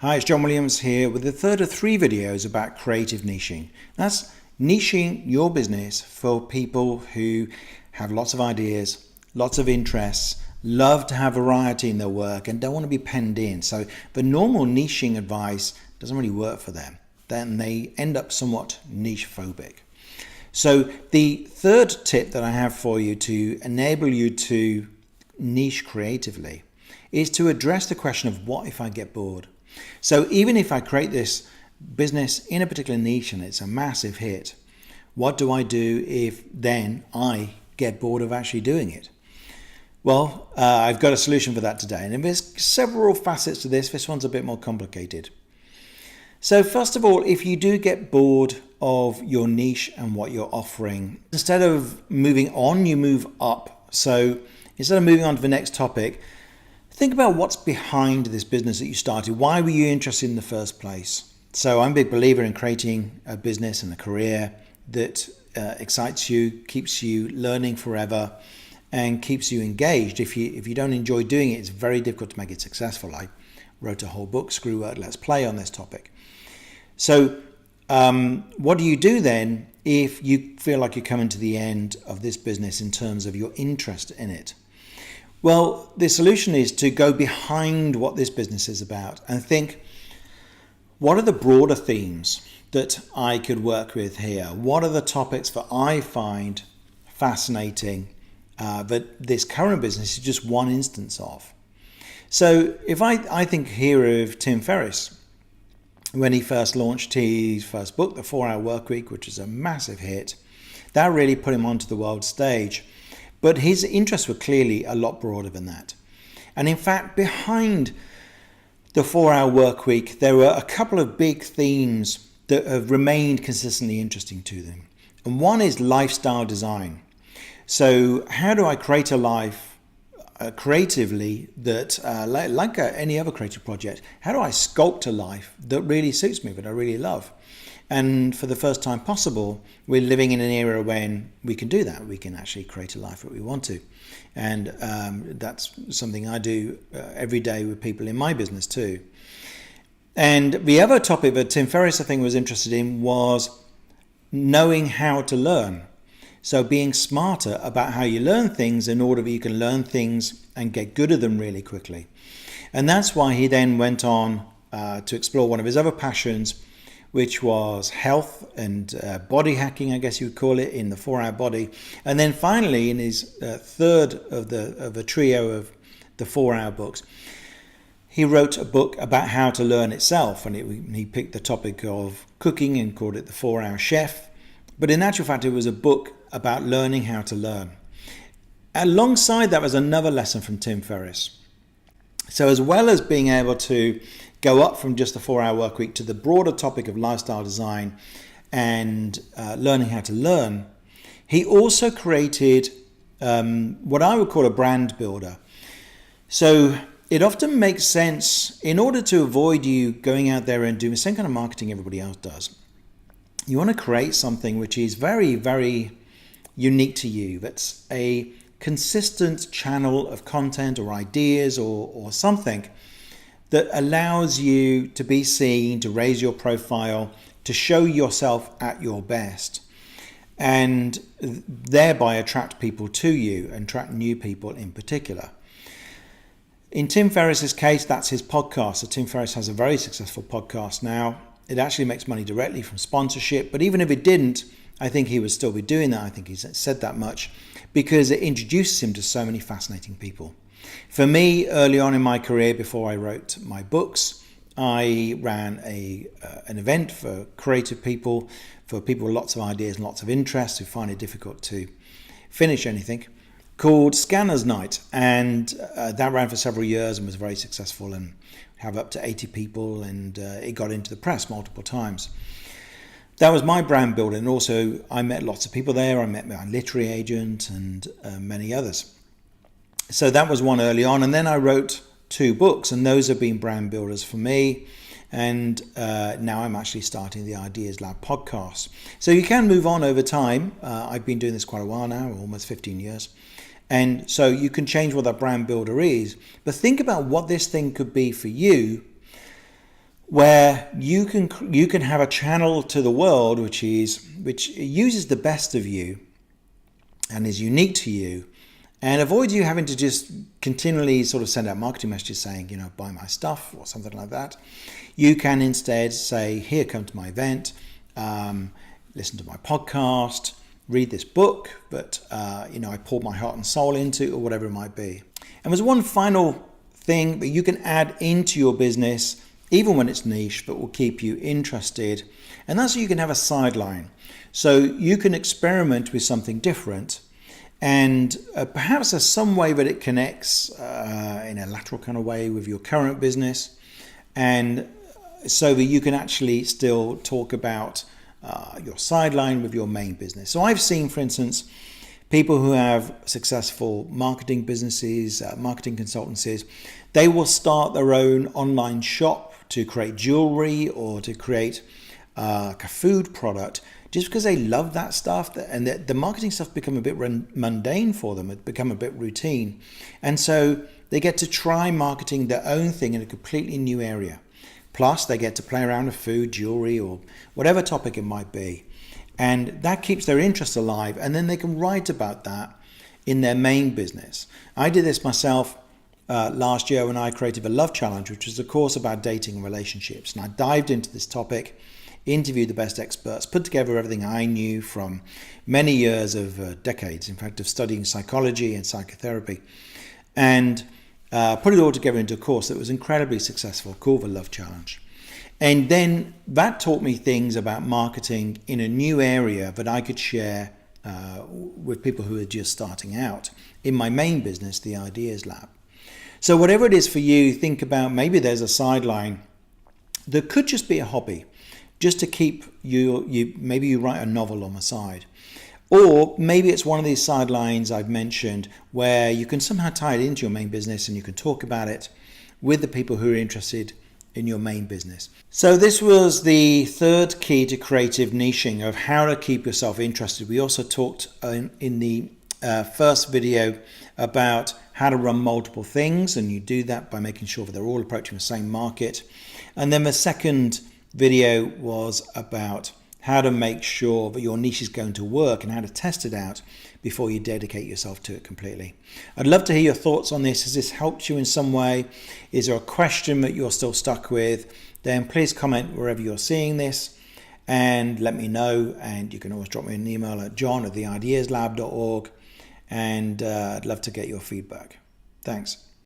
Hi, it's John Williams here with the third of 3 videos about creative niching. That's niching your business for people who have lots of ideas, lots of interests, love to have variety in their work and don't want to be penned in. So the normal niching advice doesn't really work for them. Then they end up somewhat niche phobic. So the third tip that I have for you to enable you to niche creatively is to address the question of what if I get bored? So even if I create this business in a particular niche and it's a massive hit, what do I do if then I get bored of actually doing it? Well, I've got a solution for that today. And there's several facets to this. This one's a bit more complicated. So first of all, if you do get bored of your niche and what you're offering, instead of moving on, you move up. So instead of moving on to the next topic, think about what's behind this business that you started. Why were you interested in the first place? So I'm a big believer in creating a business and a career that excites you, keeps you learning forever, and keeps you engaged. If you don't enjoy doing it, it's very difficult to make it successful. I wrote a whole book, Screw Work, Let's Play, on this topic. So what do you do then if you feel like you're coming to the end of this business in terms of your interest in it? Well, the solution is to go behind what this business is about and think, what are the broader themes that I could work with here? What are the topics that I find fascinating that this current business is just one instance of? So if I think here of Tim Ferriss, when he first launched his first book, The 4-Hour Workweek, which is a massive hit, that really put him onto the world stage. But his interests were clearly a lot broader than that. And in fact, behind the 4-Hour Workweek, there were a couple of big themes that have remained consistently interesting to them. And one is lifestyle design. So how do I create a life creatively that, like any other creative project, how do I sculpt a life that really suits me, that I really love? And for the first time possible, we're living in an era when we can do that. We can actually create a life that we want to. And that's something I do every day with people in my business too. And the other topic that Tim Ferriss, I think, was interested in was knowing how to learn. So being smarter about how you learn things in order that you can learn things and get good at them really quickly. And that's why he then went on to explore one of his other passions, which was health and body hacking, I guess you would call it, in the 4-Hour Body. And then finally, in his third of the trio of the 4-Hour books, he wrote a book about how to learn itself. And he picked the topic of cooking and called it The 4-Hour Chef. But in actual fact, it was a book about learning how to learn. Alongside that was another lesson from Tim Ferriss. So as well as being able to go up from just the 4-Hour Workweek to the broader topic of lifestyle design and learning how to learn, he also created what I would call a brand builder. So it often makes sense, in order to avoid you going out there and doing the same kind of marketing everybody else does, you want to create something which is very, very unique to you, that's a consistent channel of content or ideas or something that allows you to be seen, to raise your profile, to show yourself at your best, and thereby attract people to you and attract new people in particular. In Tim Ferriss's case, that's his podcast. So Tim Ferriss has a very successful podcast now. It actually makes money directly from sponsorship, but even if it didn't, I think he would still be doing that. I think he's said that much because it introduces him to so many fascinating people. For me, early on in my career, before I wrote my books, I ran an event for creative people, for people with lots of ideas and lots of interests who find it difficult to finish anything, called Scanners Night. And that ran for several years and was very successful and have up to 80 people, and it got into the press multiple times. That was my brand building, and also I met lots of people there. I met my literary agent and many others. So that was one early on, and then I wrote 2 books, and those have been brand builders for me. And now I'm actually starting the Ideas Lab podcast. So you can move on over time. I've been doing this quite a while now, almost 15 years. And so you can change what that brand builder is, but think about what this thing could be for you where you can have a channel to the world which uses the best of you and is unique to you, and avoids you having to just continually sort of send out marketing messages saying, buy my stuff or something like that. You can instead say, here, come to my event, listen to my podcast, read this book that I poured my heart and soul into, or whatever it might be. And there's one final thing that you can add into your business, even when it's niche, but will keep you interested. And that's so you can have a sideline. So you can experiment with something different, and perhaps there's some way that it connects in a lateral kind of way with your current business, and so that you can actually still talk about your sideline with your main business. So I've seen, for instance, people who have successful marketing businesses, marketing consultancies, they will start their own online shop to create jewelry or to create a food product, just because they love that stuff, and the marketing stuff become a bit mundane for them. It become a bit routine. And so they get to try marketing their own thing in a completely new area. Plus, they get to play around with food, jewelry, or whatever topic it might be. And that keeps their interest alive. And then they can write about that in their main business. I did this myself last year when I created the Love Challenge, which was a course about dating and relationships. And I dived into this topic, interviewed the best experts, put together everything I knew from many years of decades, in fact, of studying psychology and psychotherapy, and put it all together into a course that was incredibly successful, called the Love Challenge. And then that taught me things about marketing in a new area that I could share with people who are just starting out in my main business, the Ideas Lab. So whatever it is for you, think about, maybe there's a sideline that could just be a hobby, just to keep maybe you write a novel on the side. Or maybe it's one of these sidelines I've mentioned where you can somehow tie it into your main business and you can talk about it with the people who are interested in your main business. So this was the third key to creative niching, of how to keep yourself interested. We also talked in the first video about how to run multiple things, and you do that by making sure that they're all approaching the same market. And then the second video was about how to make sure that your niche is going to work and how to test it out before you dedicate yourself to it completely. I'd love to hear your thoughts on this. Has this helped you in some way? Is there a question that you're still stuck with? Then please comment wherever you're seeing this and let me know. And you can always drop me an email at john@theideaslab.org, and I'd love to get your feedback. Thanks.